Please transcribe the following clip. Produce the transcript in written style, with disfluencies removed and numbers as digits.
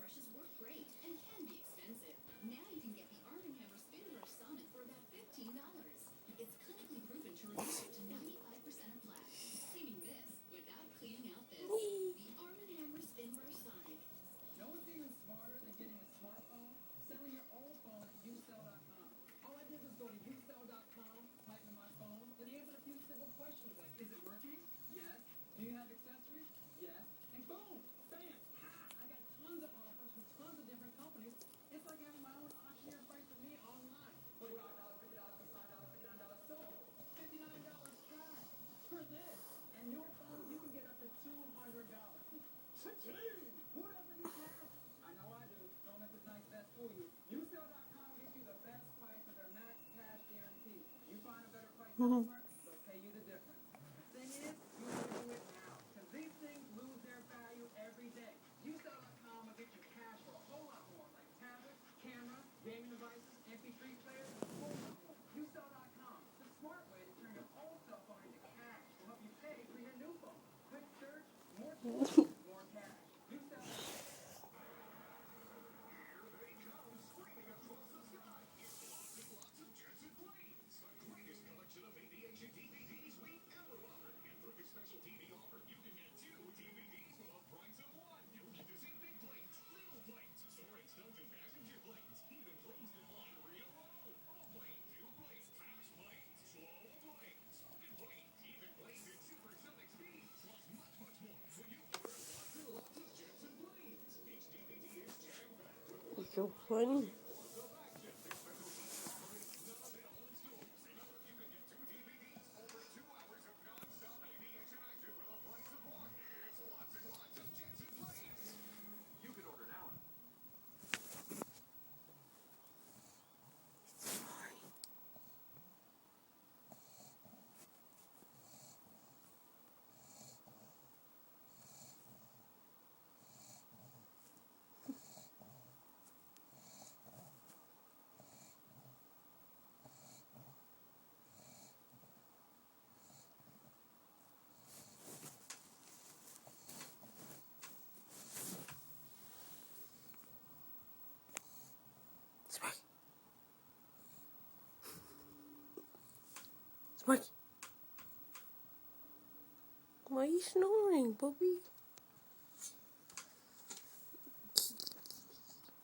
brushes work great and can be expensive. Now you can get the Arm & Hammer Spin Brush Sonic for about $15. It's clinically proven to reduce up to 95% of black, cleaning this without cleaning out this. The Arm & Hammer Spin Brush Sonic. Know what's even smarter than getting a smartphone? Selling your old phone at usell.com. All I did was go to usell.com, type in my phone, then answer a few simple questions like, is it working? Yes. Do you have accessories? Yes. And boom! Bam! Ha! I got tons of offers from tons of different companies. It's like having my own auctioneer fight for me online. $45, $50, $55, $59 sold. $59 cash for this. And your phone, you can get up to $200. Who doesn't need cash? I know I do. Don't let this nice vest fool you. Usell.com gives you the best price with their max cash guarantee. You find a better price elsewhere, they'll pay you the difference. The thing is, you need to do it now. Because these things lose their value every day. Usell.com will get you cash for a whole lot more, like tablets, cameras, gaming devices, MP3 players, and a whole lot more. Usell.com, the smart way to turn your old cell phone into cash to help you pay for your new phone. Quick search, more choice, more cash. Usell.com. So funny. Sparky. Sparky. Why are you snoring, Bobby?